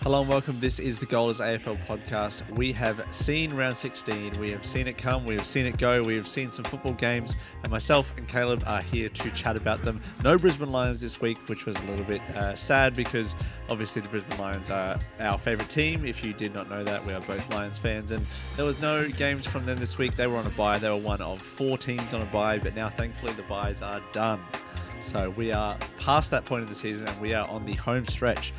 Hello and welcome. This is the Golders AFL podcast. We have seen round 16. We have seen it come. We have seen it go. We have seen some football games. And myself and Caleb are here to chat about them. No Brisbane Lions this week, which was a little bit sad because obviously the Brisbane Lions are our favourite team. If you did not know that, we are both Lions fans. And there was no games from them this week. They were on a bye. They were one of 4 teams on a bye. But now, thankfully, the byes are done. So we are past that point of the season and we are on the home stretch.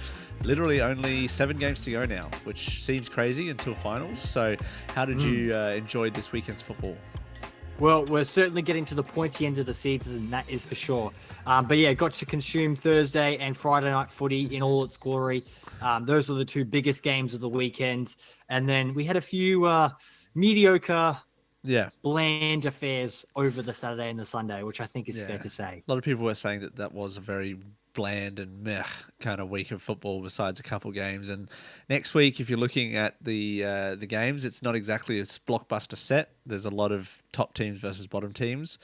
Literally only 7 games to go now, which seems crazy until finals. So how did you enjoy this weekend's football? Well, we're certainly getting to the pointy end of the season, that is for sure. But yeah, got to consume Thursday and Friday night footy in all its glory. Those were the 2 biggest games of the weekend. And then we had a few mediocre, bland affairs over the Saturday and the Sunday, which I think is fair to say. A lot of people were saying that was a very bland and meh kind of week of football besides a couple games. And next week, if you're looking at the games, it's not exactly a blockbuster set. There's a lot of top teams versus bottom teams.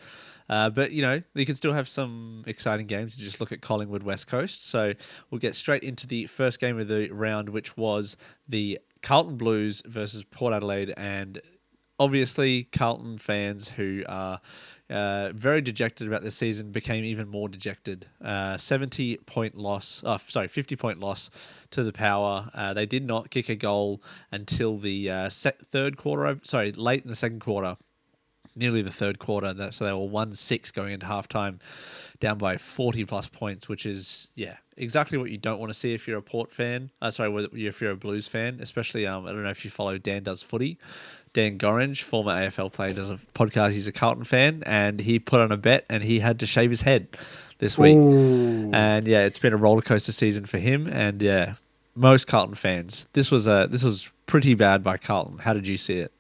But, you know, you can still have some exciting games. You just look at Collingwood West Coast. So we'll get straight into the first game of the round, which was the Carlton Blues versus Port Adelaide. And obviously, Carlton fans who are very dejected about this season became even more dejected. 50-point loss to the Power. They did not kick a goal until the third quarter. Late in the second quarter. Nearly the third quarter. So they were 1-6 going into halftime, down by 40-plus points, which is, exactly what you don't want to see if you're a Port fan. If you're a Blues fan, especially, I don't know if you follow Dan Does Footy. Dan Gorringe, former AFL player, does a podcast. He's a Carlton fan, and he put on a bet, and he had to shave his head this week. Ooh. And, it's been a rollercoaster season for him, and, most Carlton fans. This was pretty bad by Carlton. How did you see it?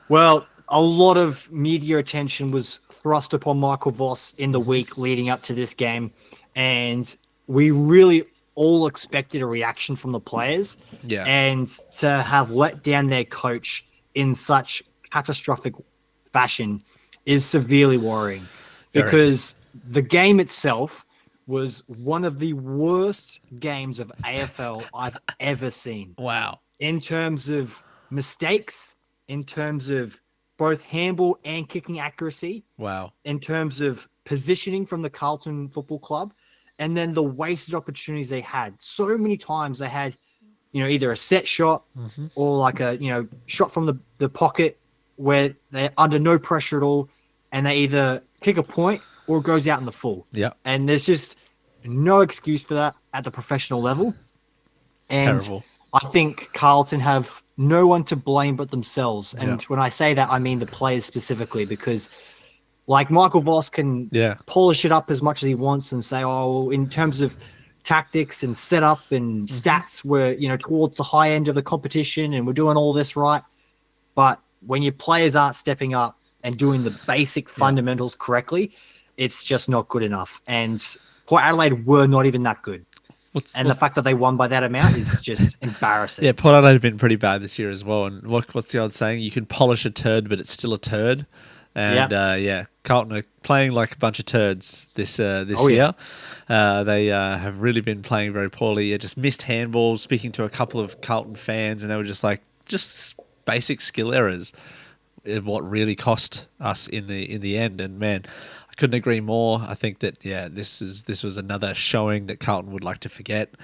Well, a lot of media attention was thrust upon Michael Voss in the week leading up to this game, and we really all expected a reaction from the players. Yeah. And to have let down their coach in such catastrophic fashion is severely worrying. Because the game itself was one of the worst games of AFL I've ever seen. Wow. In terms of mistakes, in terms of both handball and kicking accuracy. Wow. In terms of positioning from the Carlton Football Club, and then the wasted opportunities they had. So many times they had, either a set shot or like a, shot from the pocket where they're under no pressure at all, and they either kick a point or it goes out in the full. Yeah. And there's just no excuse for that at the professional level. And terrible. I think Carlton have no one to blame but themselves. And when I say that, I mean the players specifically, because like Michael Voss can polish it up as much as he wants and say, in terms of tactics and setup and stats, we're, towards the high end of the competition and we're doing all this right. But when your players aren't stepping up and doing the basic fundamentals correctly, it's just not good enough. And Port Adelaide were not even that good. The fact that they won by that amount is just embarrassing. Yeah, Port Adelaide have been pretty bad this year as well. And what's the old saying? You can polish a turd, but it's still a turd. And Carlton are playing like a bunch of turds this year. They have really been playing very poorly. Just missed handballs. Speaking to a couple of Carlton fans, and they were just basic skill errors. What really cost us in the end. And man, I couldn't agree more. I think that this was another showing that Carlton would like to forget.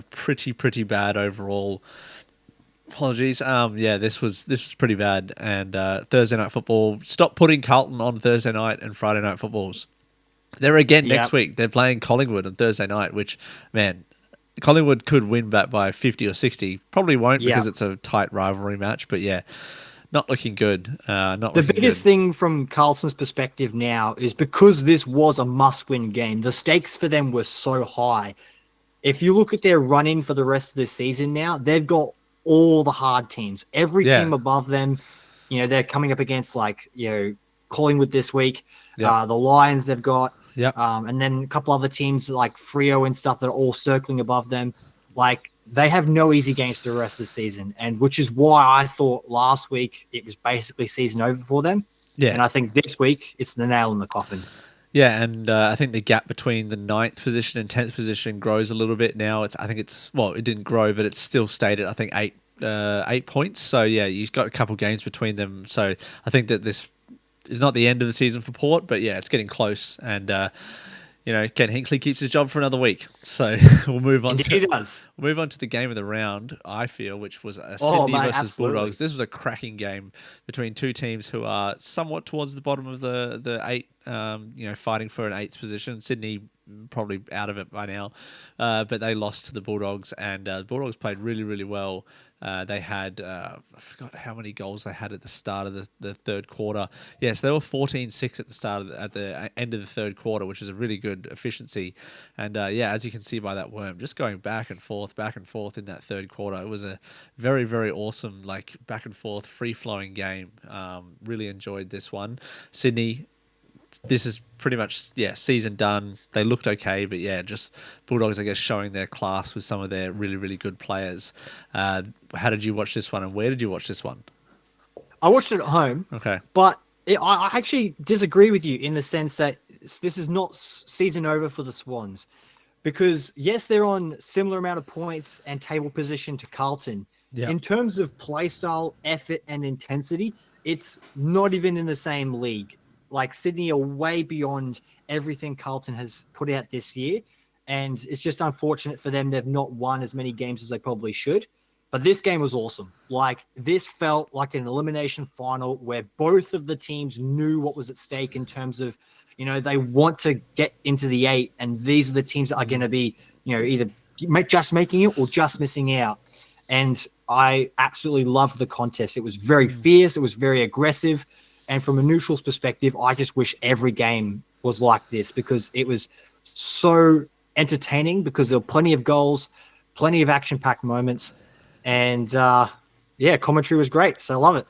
Pretty bad overall. Apologies. This was pretty bad. And Thursday night football. Stop putting Carlton on Thursday night and Friday night footballs. They're again next week. They're playing Collingwood on Thursday night, which, man, Collingwood could win back by 50 or 60. Probably won't because it's a tight rivalry match. But not looking good. The biggest thing from Carlton's perspective now is because this was a must-win game, the stakes for them were so high. If you look at their run-in for the rest of the season now, they've got all the hard teams. Every team above them, they're coming up against Collingwood this week. The Lions they've got. And then a couple other teams like Freo and stuff that are all circling above them. They have no easy games for the rest of the season, and which is why I thought last week it was basically season over for them. Yeah. And I think this week it's the nail in the coffin. Yeah, and I think the gap between the ninth position and 10th position grows a little bit now. I think it's well, it didn't grow, but it's still stayed at I think 8 points. So yeah, you've got a couple games between them. So I think that this is not the end of the season for Port, but yeah, it's getting close. And Ken Hinkley keeps his job for another week. So we'll move on to Indeed it does. we'll move on to the game of the round. I feel, which was Oh, Sydney mate, versus absolutely. Bulldogs. This was a cracking game between two teams who are somewhat towards the bottom of the eight. Fighting for an eighth position. Sydney probably out of it by now, but they lost to the Bulldogs, and the Bulldogs played really, really well. They had, I forgot how many goals they had at the start of the third quarter. Yes, they were 14-6 at the start at the end of the third quarter, which is a really good efficiency. And as you can see by that worm, just going back and forth in that third quarter. It was a very, very awesome, like back and forth, free flowing game. Really enjoyed this one. Sydney, this is pretty much season done. They looked okay, but just Bulldogs, I guess, showing their class with some of their really, really good players. How did you watch this one, and where did you watch this one? I watched it at home, Okay. but I actually disagree with you in the sense that this is not season over for the Swans, because yes, they're on similar amount of points and table position to Carlton. Yeah. In terms of play style, effort, and intensity, it's not even in the same league. Like Sydney are way beyond everything Carlton has put out this year, and it's just unfortunate for them they've not won as many games as they probably should. But this game was awesome. Like, this felt like an elimination final where both of the teams knew what was at stake in terms of, they want to get into the eight, and these are the teams that are going to be, either just making it or just missing out. And I absolutely loved the contest. It was very fierce. It was very aggressive. And from a neutral's perspective, I just wish every game was like this, because it was so entertaining, because there were plenty of goals, plenty of action-packed moments. And commentary was great, so I love it.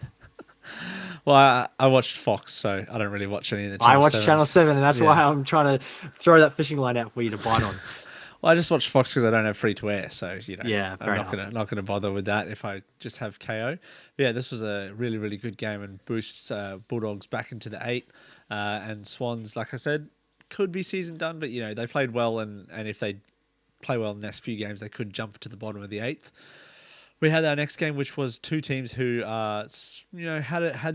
Well, I watched Fox, so I don't really watch any of the I Channel watched 7. Channel 7, and that's Yeah. why I'm trying to throw that fishing line out for you to bite on. Well, I just watch Fox because I don't have free to air, so Yeah, I'm fair not enough. gonna bother with that if I just have KO. But yeah, this was a really, really good game and boosts Bulldogs back into the eight, and Swans, like I said, could be season done, but they played well, and if they play well in the next few games, they could jump to the bottom of the eighth. We had our next game, which was two teams who, had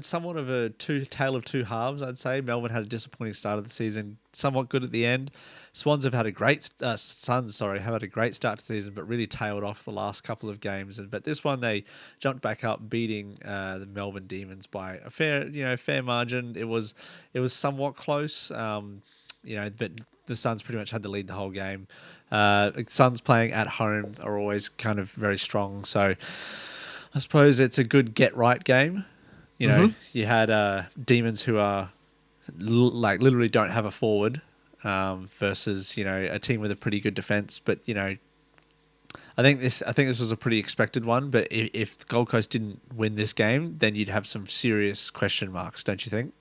somewhat of a tale of two halves. I'd say Melbourne had a disappointing start of the season, somewhat good at the end. Swans have had a great Suns, have had a great start to the season, but really tailed off the last couple of games. But this one they jumped back up, beating the Melbourne Demons by a fair margin. It was somewhat close, but the Suns pretty much had the lead the whole game. Suns playing at home are always kind of very strong, so I suppose it's a good get right game. You had Demons who are literally don't have a forward, versus a team with a pretty good defense. But I think this was a pretty expected one. But if Gold Coast didn't win this game, then you'd have some serious question marks, don't you think?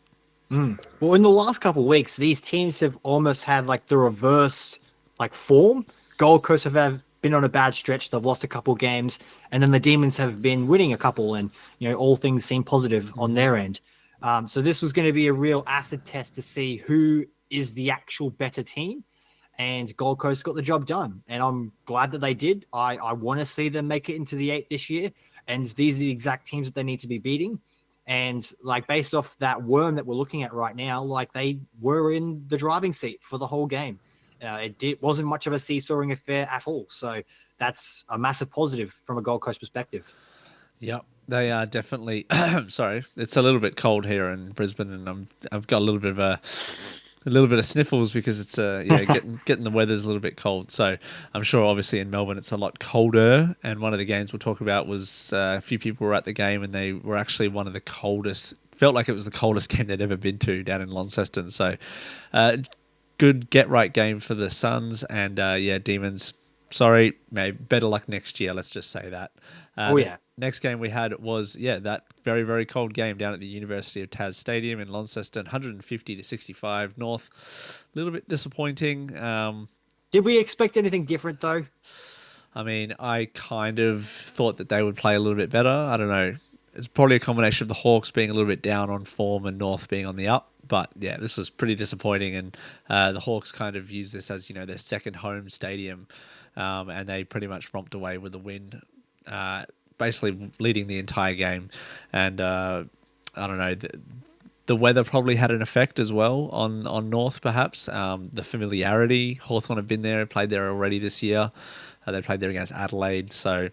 Well, in the last couple of weeks, these teams have almost had like the reverse form. Gold Coast have been on a bad stretch. They've lost a couple games, and then the Demons have been winning a couple, and all things seem positive on their end. So this was going to be a real acid test to see who is the actual better team. And Gold Coast got the job done, and I'm glad that they did. I want to see them make it into the eight this year, and these are the exact teams that they need to be beating. And based off that worm that we're looking at right now, they were in the driving seat for the whole game. Wasn't much of a seesawing affair at all. So that's a massive positive from a Gold Coast perspective. Yep, they are definitely. Sorry, it's a little bit cold here in Brisbane, and I've got a little bit of sniffles because it's getting the weather's a little bit cold. So I'm sure obviously in Melbourne it's a lot colder. And one of the games we'll talk about was a few people were at the game and they were actually one of the coldest. Felt like it was the coldest game they'd ever been to down in Launceston. So good get right game for the Suns and Demons. Sorry, maybe better luck next year. Let's just say that. Next game we had was that very, very cold game down at the University of Tas Stadium in Launceston, 150-65 North. A little bit disappointing. Did we expect anything different though? I mean, I kind of thought that they would play a little bit better. I don't know. It's probably a combination of the Hawks being a little bit down on form and North being on the up. But yeah, this was pretty disappointing, and the Hawks kind of used this as their second home stadium, and they pretty much romped away with a win, basically leading the entire game. And I don't know, the weather probably had an effect as well on North, perhaps. The familiarity, Hawthorn have been there, played there already this year. They played there against Adelaide, so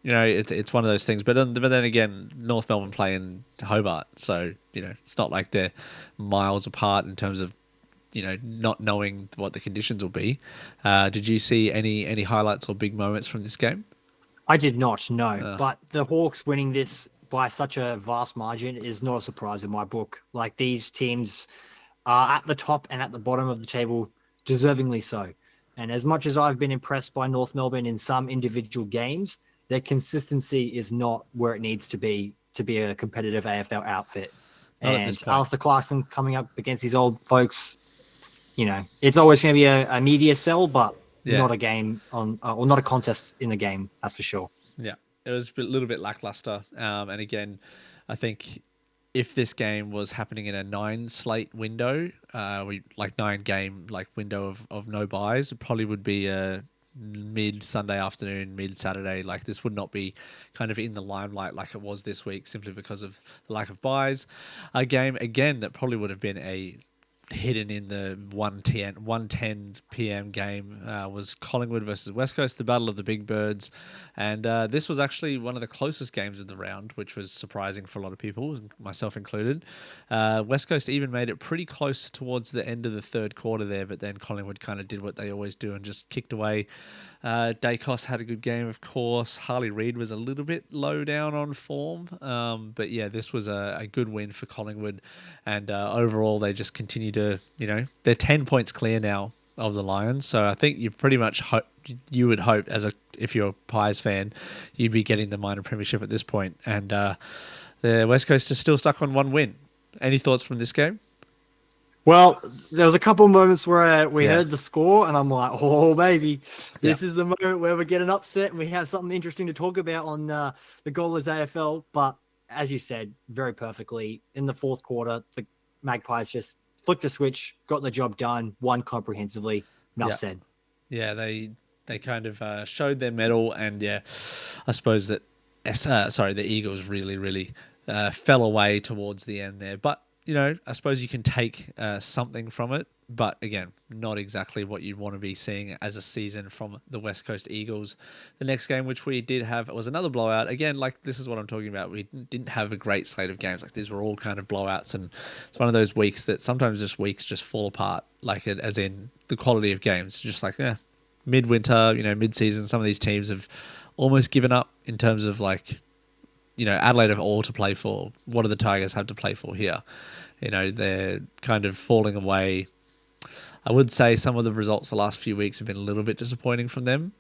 it's one of those things. But then again, North Melbourne play in Hobart, so it's not like they're miles apart in terms of not knowing what the conditions will be. Did you see any highlights or big moments from this game? I did not, no. But the Hawks winning this by such a vast margin is not a surprise in my book. Like, these teams are at the top and at the bottom of the table, deservingly so. And as much as I've been impressed by North Melbourne in some individual games, their consistency is not where it needs to be a competitive AFL outfit. Not and at this point. Alistair Clarkson coming up against these old folks, it's always going to be a media sell, but not a game or not a contest in the game, that's for sure. Yeah, it was a little bit lackluster. And again, I think if this game was happening in a 9 slate window, 9 game window of no buys, it probably would be a mid Sunday afternoon, mid Saturday. Like, this would not be kind of in the limelight like it was this week, simply because of the lack of buys. A game again that probably would have been hidden in the 1:10 p.m. game was Collingwood versus West Coast, the Battle of the Big Birds. And this was actually one of the closest games of the round, which was surprising for a lot of people, myself included. West Coast even made it pretty close towards the end of the third quarter there, but then Collingwood kind of did what they always do and just kicked away. Dacos had a good game, of course. Harley Reid was a little bit low down on form. But yeah, this was a good win for Collingwood. And overall, they just continue to, they're 10 points clear now of the Lions. So I think you pretty much you would hope, if you're a Pies fan, you'd be getting the minor premiership at this point. And the West Coast is still stuck on one win. Any thoughts from this game? Well, there was a couple of moments where we heard the score, and I'm like, oh, baby, this is the moment where we get an upset and we have something interesting to talk about on the Goalers AFL. But as you said, very perfectly, in the fourth quarter, the Magpies just flicked a switch, got the job done, won comprehensively. Enough said. Yeah, they kind of showed their mettle, and I suppose that the Eagles really fell away towards the end there. But I suppose you can take something from it, but again, not exactly what you'd want to be seeing as a season from the West Coast Eagles. The next game, which we did have, was another blowout. Again, this is what I'm talking about. We didn't have a great slate of games. These were all kind of blowouts, and it's one of those weeks that sometimes weeks just fall apart, as in the quality of games. Just midwinter, mid-season, some of these teams have almost given up in terms of Adelaide have all to play for. What do the Tigers have to play for here? They're kind of falling away. I would say some of the results the last few weeks have been a little bit disappointing from them.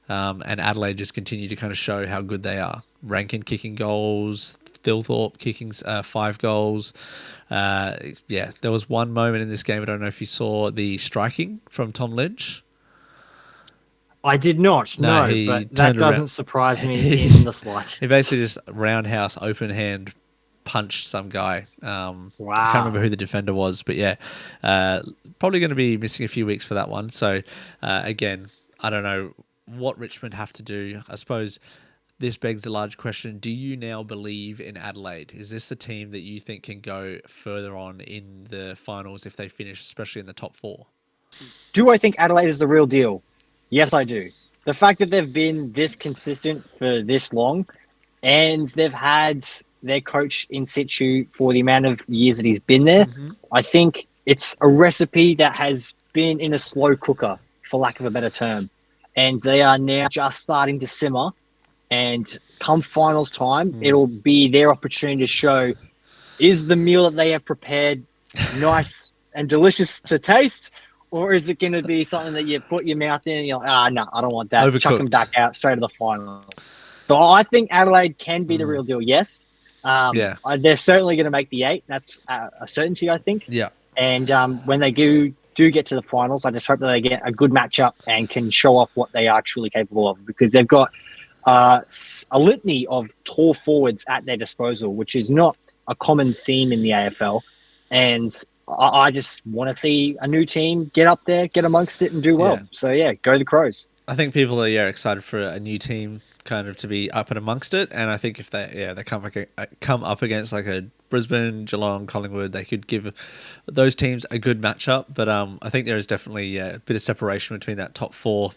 And Adelaide just continue to kind of show how good they are. Rankin kicking goals, Thilthorpe kicking 5 goals. There was one moment in this game, I don't know if you saw the striking from Tom Lynch. I did not, no, but that doesn't surprise me in the slightest. He basically just roundhouse, open hand punched some guy. Wow. I can't remember who the defender was, but probably going to be missing a few weeks for that one. So, again, I don't know what Richmond have to do. I suppose this begs the large question, do you now believe in Adelaide? Is this the team that you think can go further on in the finals if they finish, especially in the top 4? Do I think Adelaide is the real deal? Yes, I do. The fact that they've been this consistent for this long, and they've had their coach in situ for the amount of years that he's been there, I think it's a recipe that has been in a slow cooker, for lack of a better term. And they are now just starting to simmer. And come finals time, it'll be their opportunity to show, is the meal that they have prepared nice and delicious to taste? Or is it going to be something that you put your mouth in and you're like, no, I don't want that. Overcooked. Chuck them back out straight to the finals. So I think Adelaide can be the real deal, yes. They're certainly going to make the 8. That's a certainty, I think. Yeah. And when they do get to the finals, I just hope that they get a good matchup and can show off what they are truly capable of, because they've got a litany of tall forwards at their disposal, which is not a common theme in the AFL. And I just want to see a new team get up there, get amongst it, and do well. Yeah. So yeah, go the Crows. I think people are excited for a new team kind of to be up and amongst it, and I think if they come up against like a Brisbane, Geelong, Collingwood, they could give those teams a good matchup. But I think there is definitely a bit of separation between that top four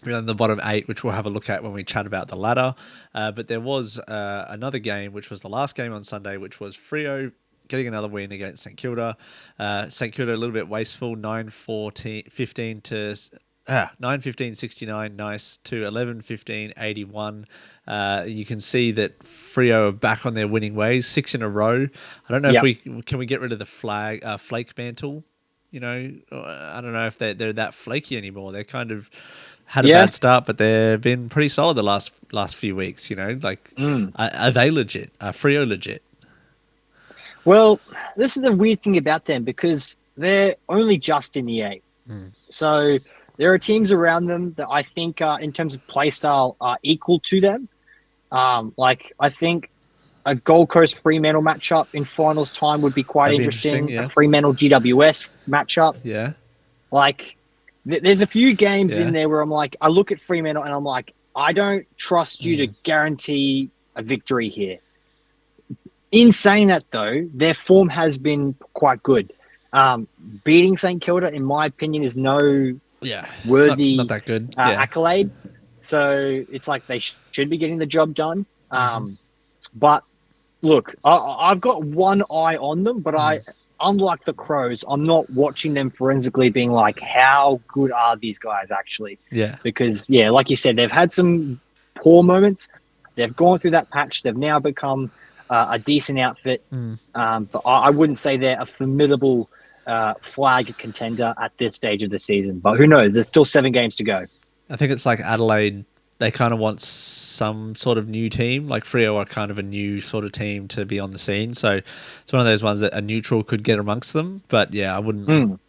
and the bottom eight, which we'll have a look at when we chat about the ladder. But there was another game, which was the last game on Sunday, which was Freo getting another win against St Kilda. St Kilda a little bit wasteful, 9-15 to 9-15-69, nice, to 11-15-81. You can see that Freo are back on their winning ways, 6 in a row. I don't know if we can get rid of the flake mantle. You know, I don't know if they're that flaky anymore. They're kind of had a bad start, but they've been pretty solid the last few weeks. You know, like are they legit? Are Freo legit? Well, this is the weird thing about them because they're only just in the eight. So there are teams around them that I think, in terms of play style, are equal to them. Like I think a Gold Coast Fremantle matchup in finals time would be quite interesting. Yeah. A Fremantle GWS matchup. Yeah. Like there's a few games in there where I'm like, I look at Fremantle and I'm like, I don't trust you to guarantee a victory here. In saying that, though, their form has been quite good. Beating St Kilda, in my opinion, is no worthy not that good accolade. So it's like they should be getting the job done. But look, I've got one eye on them, but unlike the Crows, I'm not watching them forensically being like, how good are these guys actually? Yeah. Because, like you said, they've had some poor moments. They've gone through that patch. They've now become a decent outfit. But I wouldn't say they're a formidable flag contender at this stage of the season. But who knows? There's still 7 games to go. I think it's like Adelaide. They kind of want some sort of new team. Like Freo are kind of a new sort of team to be on the scene. So it's one of those ones that a neutral could get amongst them. But yeah, I wouldn't.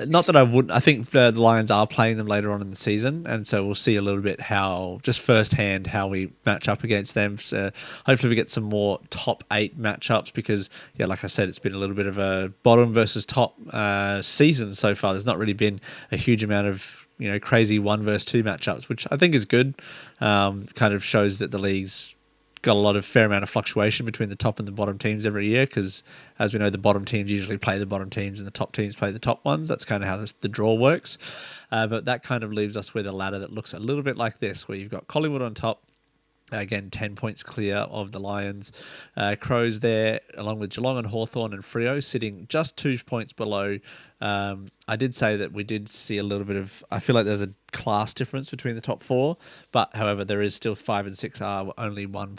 Not that I wouldn't. I think the Lions are playing them later on in the season, and so we'll see a little bit how, just firsthand, how we match up against them. So hopefully we get some more top 8 matchups because, yeah, like I said, it's been a little bit of a bottom versus top season so far. There's not really been a huge amount of crazy 1 versus 2 matchups, which I think is good. Kind of shows that the league's got a fair amount of fluctuation between the top and the bottom teams every year because, as we know, the bottom teams usually play the bottom teams and the top teams play the top ones. That's kind of how the draw works. But that kind of leaves us with a ladder that looks a little bit like this, where you've got Collingwood on top. Again, 10 points clear of the Lions. Crows there, along with Geelong and Hawthorn and Freo, sitting just 2 points below. I did say that we did see a little bit of... I feel like there's a class difference between the top 4, but however, there is still 5 and 6 are only one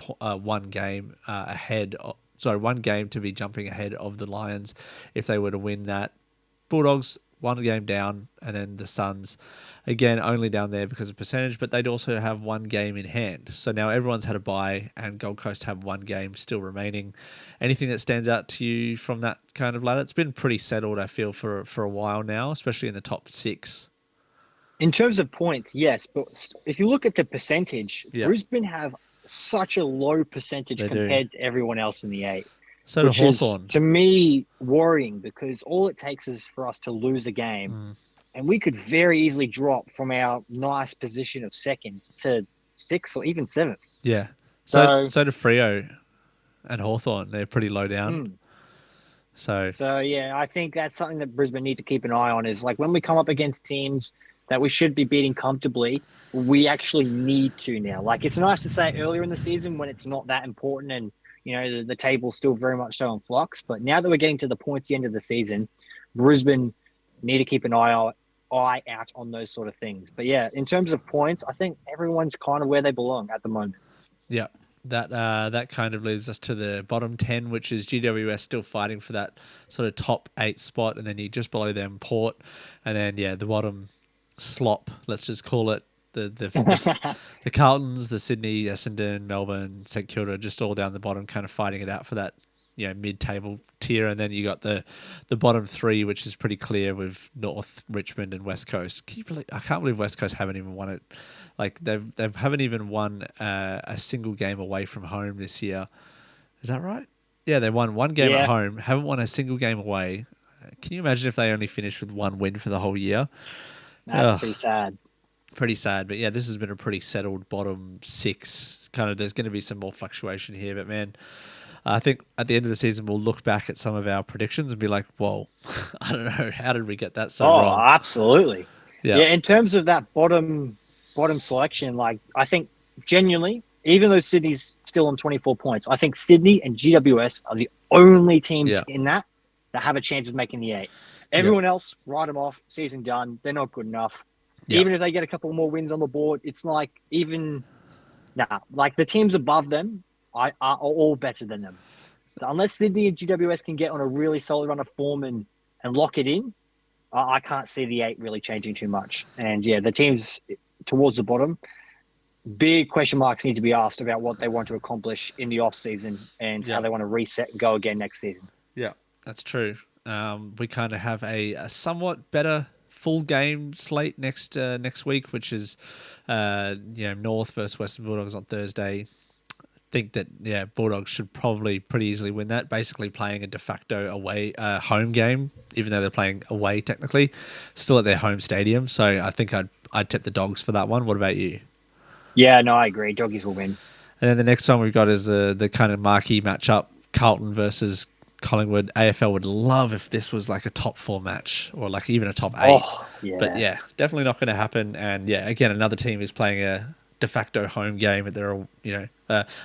game ahead. One game to be jumping ahead of the Lions if they were to win that. Bulldogs, 1 game down, and then the Suns, again, only down there because of percentage, but they'd also have 1 game in hand. So now everyone's had a bye, and Gold Coast have 1 game still remaining. Anything that stands out to you from that kind of ladder? It's been pretty settled, I feel, for a while now, especially in the top 6. In terms of points, yes, but if you look at the percentage, Brisbane have such a low percentage compared to everyone else in the 8. So do Hawthorn. To me, worrying because all it takes is for us to lose a game, and we could very easily drop from our nice position of second to 6th or even 7th. Yeah. So do Freo and Hawthorn. They're pretty low down. So yeah, I think that's something that Brisbane need to keep an eye on. Is like when we come up against teams that we should be beating comfortably, we actually need to now. Like it's nice to say earlier in the season when it's not that important and the table's still very much so in flux. But now that we're getting to the pointy end of the season, Brisbane need to keep an eye out on those sort of things. But yeah, in terms of points, I think everyone's kind of where they belong at the moment. Yeah, that kind of leads us to the bottom 10, which is GWS still fighting for that sort of top 8 spot, and then you just below them Port, and then the bottom slop, let's just call it. The Carltons, the Sydney, Essendon, Melbourne, St Kilda, just all down the bottom, kind of fighting it out for that mid-table tier, and then you got the bottom 3, which is pretty clear with North, Richmond, and West Coast. I can't believe West Coast haven't even won it. Like they haven't even won a single game away from home this year. Is that right? Yeah, they won one game at Yeah, home, haven't won a single game away. Can you imagine if they only finished with one win for the whole year? that's Ugh, pretty sad. pretty sad. But yeah, this has been a pretty settled bottom six. Kind of, there's going to be some more fluctuation here, but man, I think at the end of the season we'll look back at some of our predictions and be like, "Whoa, I don't know, how did we get that so Oh, wrong?" absolutely. Yeah, Yeah, in terms of that bottom selection, like I think genuinely, even though Sydney's still on 24 points, I think Sydney and GWS are the only teams yeah, in that have a chance of making the eight. yeah, Everyone else, write them off. Season done. They're not good enough. yeah, Even if they get a couple more wins on the board, it's like even nah, like the teams above them are all better than them. So unless Sydney and GWS can get on a really solid run of form and lock it in, I can't see the eight really changing too much. And yeah, the teams towards the bottom, big question marks need to be asked about what they want to accomplish in the off season and how yeah, they want to reset and go again next season. yeah. That's true. We kind of have a somewhat better full game slate next week, which is North versus Western Bulldogs on Thursday. Think that Bulldogs should probably pretty easily win that. Basically, playing a de facto away home game, even though they're playing away technically, still at their home stadium. So I think I'd tip the Dogs for that one. What about you? Yeah, no, I agree. Doggies will win. And then the next one we've got is the kind of marquee matchup: Carlton versus Collingwood. AFL would love if this was like a top four match or like even a top eight. Oh, But yeah. yeah, definitely not going to happen. And yeah, again, another team is playing a de facto home game at their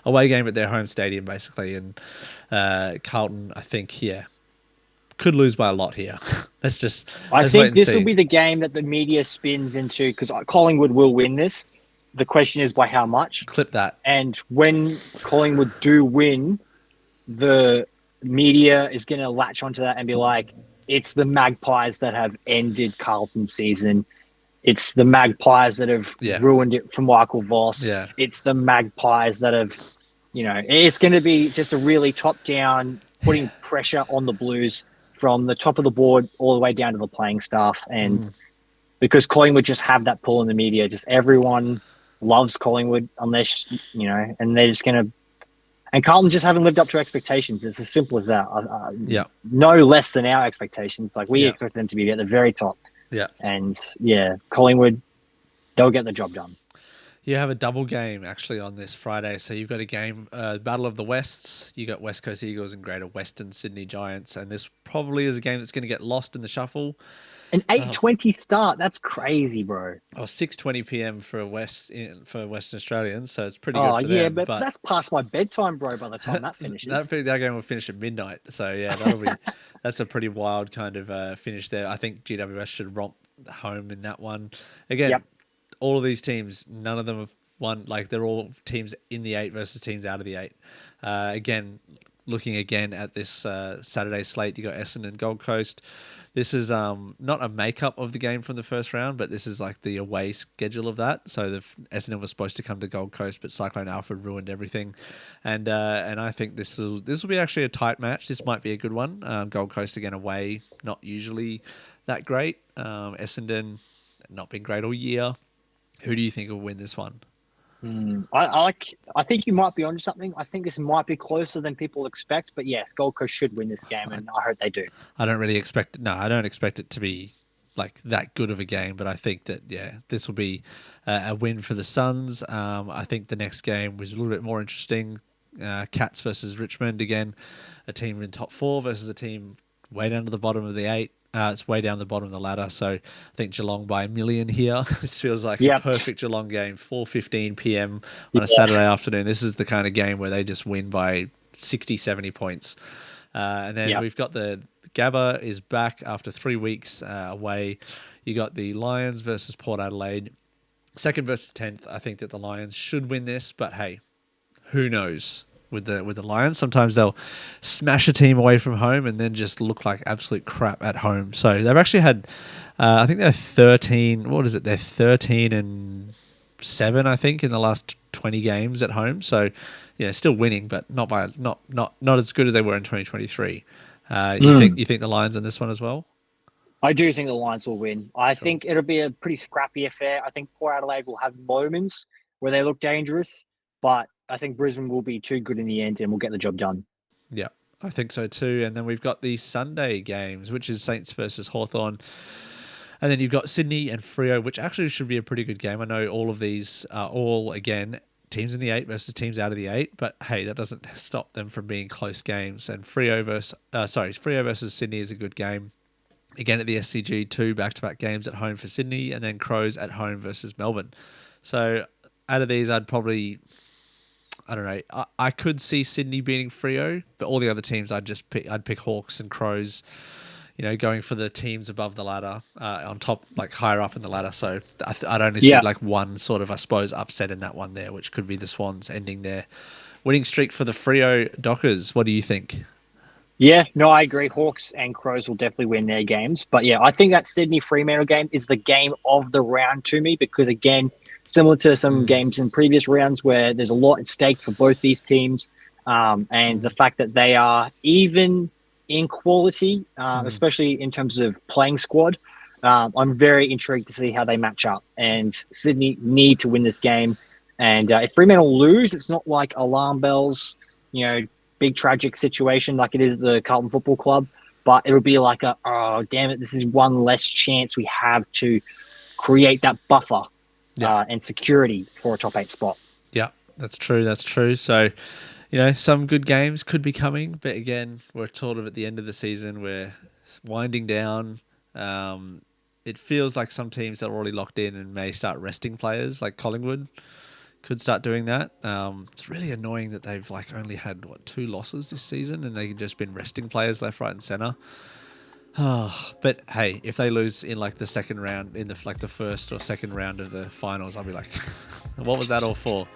away game at their home stadium basically. And Carlton, I think, could lose by a lot here. I let's wait think and this will see. be the game that the media spins into because Collingwood will win this. The question is by how much. Clip that. And when Collingwood do win, the media is going to latch onto that and be like, it's the Magpies that have ended Carlson's season. It's the Magpies that have Yeah, ruined it for Michael Voss. yeah, It's the Magpies that have, it's going to be just a really top down, putting pressure on the Blues from the top of the board all the way down to the playing staff. And because Collingwood just have that pull in the media, just everyone loves Collingwood unless, and they're just going to and Carlton just haven't lived up to expectations. It's as simple as that. yeah, No less than our expectations. Like we yeah, expect them to be at the very top. yeah. And yeah, Collingwood, they'll get the job done. You have a double game actually on this Friday. So you've got a game, Battle of the Wests. You got West Coast Eagles and Greater Western Sydney Giants, and this probably is a game that's going to get lost in the shuffle. An 8:20 start. That's crazy, bro. Or 6:20 p.m. for Western Australians, so it's pretty good Oh for yeah, them. but But that's past my bedtime, bro. By the time that finishes. that game will finish at midnight. So yeah, that's a pretty wild kind of finish there. I think GWS should romp home in that one. Again, Yep. all of these teams, none of them have won. Like they're all teams in the eight versus teams out of the eight. Again, looking again at this Saturday slate, you got Essendon, Gold Coast. This is not a makeup of the game from the first round, but this is like the away schedule of that. So the Essendon was supposed to come to Gold Coast, but Cyclone Alfred ruined everything, and I think this will be actually a tight match. This might be a good one. Gold Coast again away, not usually that great. Essendon not been great all year. Who do you think will win this one? I think you might be onto something. I think this might be closer than people expect, but yes, Gold Coast should win this game, and I hope they do. I don't really expect it. No, I don't expect it to be like that good of a game, but I think that this will be a win for the Suns. I think the next game was a little bit more interesting. Cats versus Richmond again, a team in top four versus a team way down to the bottom of the eight. It's way down the bottom of the ladder, so I think Geelong by 1,000,000 here. This feels like a Yep. perfect Geelong game, 4:15 p.m. on a Yeah. Saturday afternoon. This is the kind of game where they just win by 60, 70 points. And then Yep. we've got the Gabba is back after 3 weeks away. You got the Lions versus Port Adelaide. Second versus 10th. I think that the Lions should win this, but hey, who knows? With the Lions, sometimes they'll smash a team away from home and then just look like absolute crap at home. So they've actually had, I think they're 13. What is it? They're 13-7, I think, in the last 20 games at home. So yeah, still winning, but not as good as they were in 2023. You think the Lions in this one as well? I do think the Lions will win. I Cool. think it'll be a pretty scrappy affair. I think Port Adelaide will have moments where they look dangerous, but I think Brisbane will be too good in the end and will get the job done. Yeah. I think so too. And then we've got the Sunday games, which is Saints versus Hawthorn. And then you've got Sydney and Freo, which actually should be a pretty good game. I know all of these are all, again, teams in the 8 versus teams out of the 8, but hey, that doesn't stop them from being close games. And Freo versus Sydney is a good game. Again at the SCG, 2 back-to-back games at home for Sydney, and then Crows at home versus Melbourne. So out of these, I'd probably, I don't know, I could see Sydney beating Freo, but all the other teams I'd pick Hawks and Crows, going for the teams above the ladder, on top, like higher up in the ladder. So I'd only see like one sort of, I suppose, upset in that one there, which could be the Swans ending their winning streak for the Freo Dockers. What do you think? Yeah, no, I agree. Hawks and Crows will definitely win their games. But yeah, I think that Sydney Fremantle game is the game of the round to me because, again, similar to some games in previous rounds where there's a lot at stake for both these teams, and the fact that they are even in quality, especially in terms of playing squad, I'm very intrigued to see how they match up. And Sydney need to win this game. And if Fremantle lose, it's not like alarm bells, big tragic situation like it is the Carlton Football Club, but it'll be like oh, damn it, this is one less chance we have to create that buffer and security for a top 8 spot. Yeah, that's true. So, some good games could be coming, but again, we're sort of at the end of the season. We're winding down. It feels like some teams are already locked in and may start resting players, like Collingwood could start doing that. It's really annoying that they've only had 2 losses this season and they've just been resting players left, right, and center. But hey, if they lose in the second round, in the first or second round of the finals, I'll be like, what was that all for?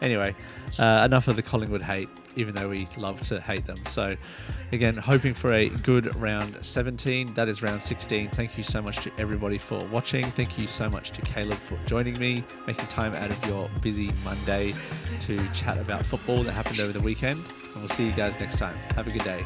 Anyway, enough of the Collingwood hate, even though we love to hate them. So again, hoping for a good round 17. That is round 16. Thank you so much to everybody for watching. Thank you so much to Caleb for joining me, making time out of your busy Monday to chat about football that happened over the weekend. And we'll see you guys next time. Have a good day.